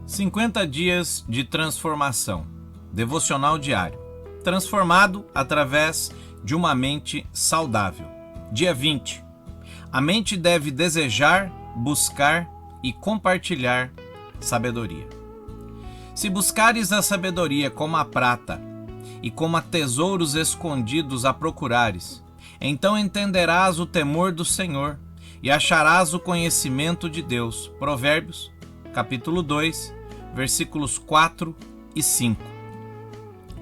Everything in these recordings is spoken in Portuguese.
50 dias de transformação. Devocional diário. Transformado através de uma mente saudável. Dia 20. A mente deve desejar, buscar e compartilhar sabedoria. Se buscares a sabedoria como a prata e como a tesouros escondidos a procurares, então entenderás o temor do Senhor e acharás o conhecimento de Deus. Provérbios, capítulo 2, versículos 4 e 5.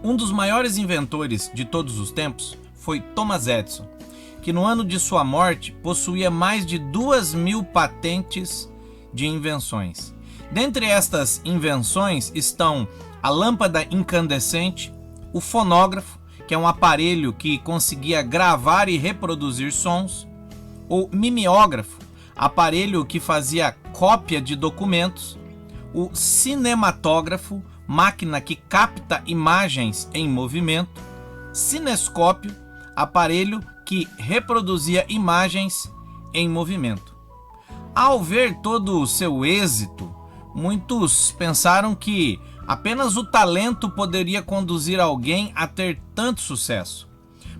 Um dos maiores inventores de todos os tempos foi Thomas Edison, que no ano de sua morte possuía mais de 2.000 patentes de invenções. Dentre estas invenções estão a lâmpada incandescente, o fonógrafo, que é um aparelho que conseguia gravar e reproduzir sons, o mimeógrafo, aparelho que fazia cópia de documentos, o cinematógrafo, máquina que capta imagens em movimento, cinescópio, aparelho que reproduzia imagens em movimento. Ao ver todo o seu êxito, muitos pensaram que apenas o talento poderia conduzir alguém a ter tanto sucesso.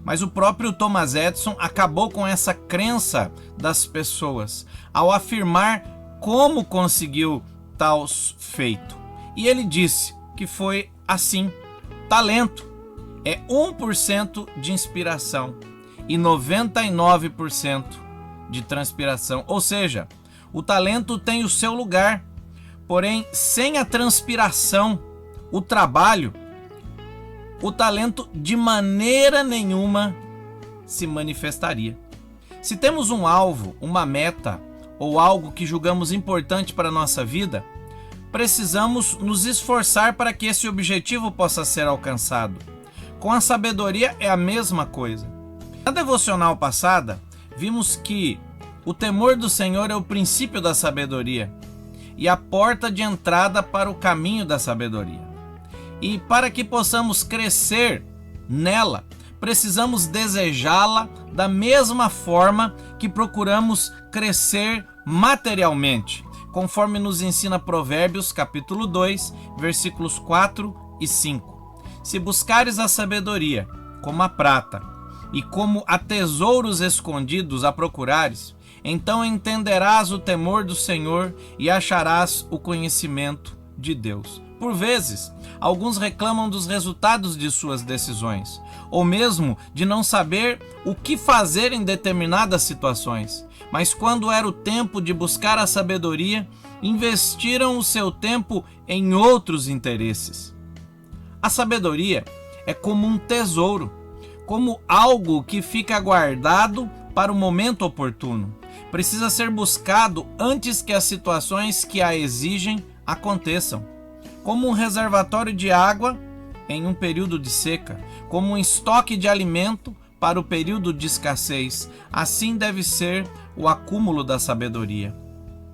Mas o próprio Thomas Edison acabou com essa crença das pessoas ao afirmar como conseguiu tal feito. E ele disse que foi assim: talento é 1% de inspiração e 99% de transpiração. Ou seja, o talento tem o seu lugar, porém sem a transpiração, o trabalho, o talento de maneira nenhuma se manifestaria. Se temos um alvo, uma meta ou algo que julgamos importante para a nossa vida, precisamos nos esforçar para que esse objetivo possa ser alcançado. Com a sabedoria é a mesma coisa. Na devocional passada, vimos que o temor do Senhor é o princípio da sabedoria e a porta de entrada para o caminho da sabedoria. E para que possamos crescer nela, precisamos desejá-la da mesma forma que procuramos crescer materialmente, conforme nos ensina Provérbios, capítulo 2, versículos 4 e 5. Se buscares a sabedoria como a prata e como a tesouros escondidos a procurares, então entenderás o temor do Senhor e acharás o conhecimento de Deus. Por vezes, alguns reclamam dos resultados de suas decisões, ou mesmo de não saber o que fazer em determinadas situações. Mas quando era o tempo de buscar a sabedoria, investiram o seu tempo em outros interesses. A sabedoria é como um tesouro, como algo que fica guardado para o momento oportuno. Precisa ser buscado antes que as situações que a exigem aconteçam. Como um reservatório de água em um período de seca, como um estoque de alimento para o período de escassez, assim deve ser o acúmulo da sabedoria.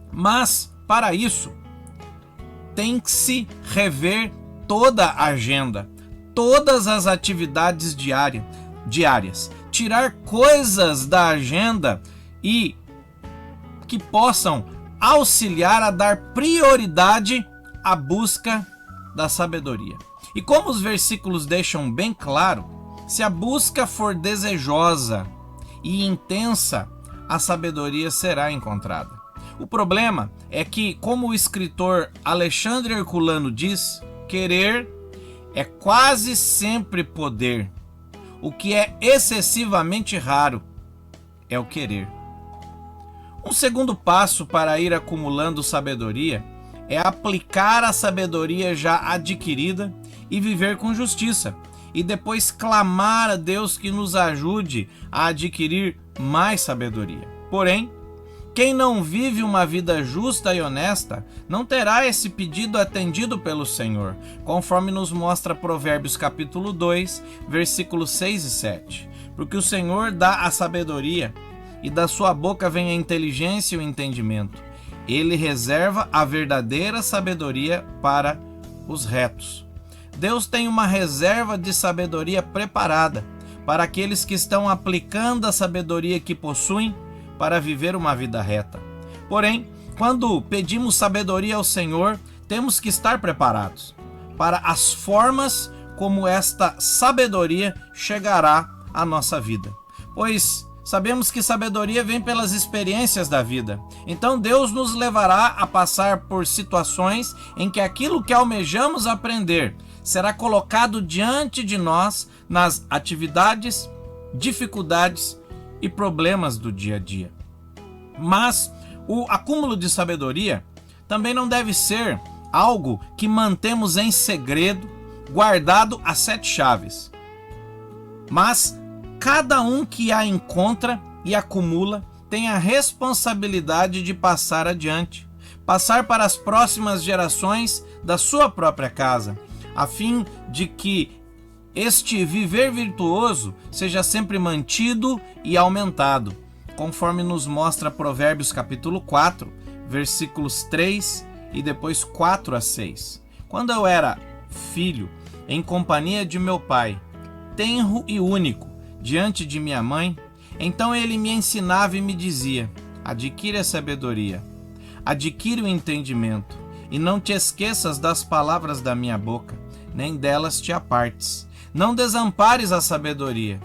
Mas, para isso, tem que se rever toda a agenda, todas as atividades diárias, tirar coisas da agenda e que possam auxiliar a dar prioridade à busca da sabedoria. E como os versículos deixam bem claro, se a busca for desejosa e intensa, a sabedoria será encontrada. O problema é que, como o escritor Alexandre Herculano diz, querer é quase sempre poder. O que é excessivamente raro é o querer. Um segundo passo para ir acumulando sabedoria é aplicar a sabedoria já adquirida e viver com justiça, e depois clamar a Deus que nos ajude a adquirir mais sabedoria. Porém, quem não vive uma vida justa e honesta não terá esse pedido atendido pelo Senhor, conforme nos mostra Provérbios capítulo 2, versículos 6 e 7. Porque o Senhor dá a sabedoria, e da sua boca vem a inteligência e o entendimento. Ele reserva a verdadeira sabedoria para os retos. Deus tem uma reserva de sabedoria preparada para aqueles que estão aplicando a sabedoria que possuem para viver uma vida reta. Porém, quando pedimos sabedoria ao Senhor, temos que estar preparados para as formas como esta sabedoria chegará à nossa vida. Pois sabemos que sabedoria vem pelas experiências da vida. Então Deus nos levará a passar por situações em que aquilo que almejamos aprender será colocado diante de nós nas atividades, dificuldades e problemas do dia a dia. Mas o acúmulo de sabedoria também não deve ser algo que mantemos em segredo, guardado a 7 chaves. Mas cada um que a encontra e acumula tem a responsabilidade de passar adiante, passar para as próximas gerações da sua própria casa, a fim de que este viver virtuoso seja sempre mantido e aumentado, conforme nos mostra Provérbios capítulo 4, versículos 3 e depois 4 a 6. Quando eu era filho, em companhia de meu pai, tenro e único, diante de minha mãe, então ele me ensinava e me dizia: adquire a sabedoria, adquire o entendimento, e não te esqueças das palavras da minha boca, nem delas te apartes. Não desampares a sabedoria,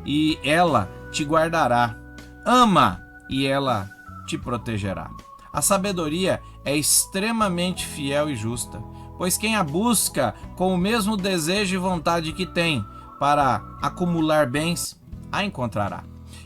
e ela te guardará. Ama, e ela te protegerá. A sabedoria é extremamente fiel e justa, pois quem a busca com o mesmo desejo e vontade que tem para acumular bens, a encontrará.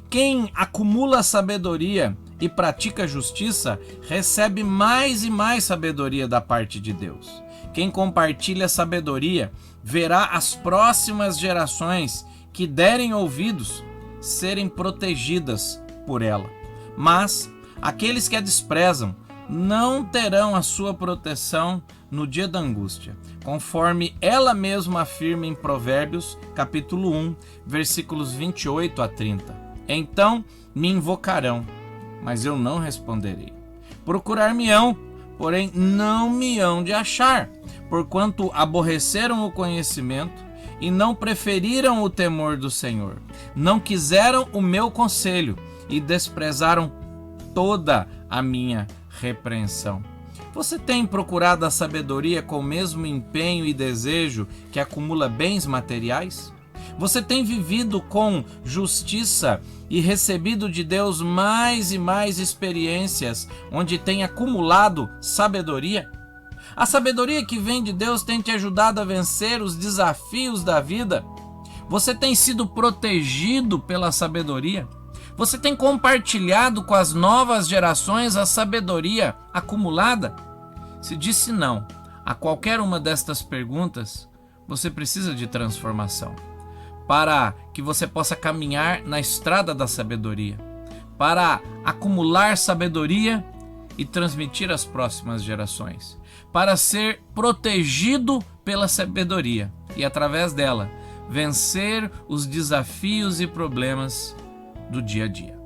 Quem acumula sabedoria e pratica justiça, recebe mais e mais sabedoria da parte de Deus. Quem compartilha sabedoria, verá as próximas gerações que derem ouvidos serem protegidas por ela. Mas aqueles que a desprezam não terão a sua proteção no dia da angústia, conforme ela mesma afirma em Provérbios, capítulo 1, versículos 28 a 30. Então me invocarão, mas eu não responderei. Procurar-me-ão, porém não me hão de achar, porquanto aborreceram o conhecimento e não preferiram o temor do Senhor. Não quiseram o meu conselho e desprezaram toda a minha repreensão. Você tem procurado a sabedoria com o mesmo empenho e desejo que acumula bens materiais? Você tem vivido com justiça e recebido de Deus mais e mais experiências onde tem acumulado sabedoria? A sabedoria que vem de Deus tem te ajudado a vencer os desafios da vida? Você tem sido protegido pela sabedoria? Você tem compartilhado com as novas gerações a sabedoria acumulada? Se disse não a qualquer uma destas perguntas, você precisa de transformação, para que você possa caminhar na estrada da sabedoria, para acumular sabedoria e transmitir às próximas gerações, para ser protegido pela sabedoria e, através dela, vencer os desafios e problemas do dia a dia.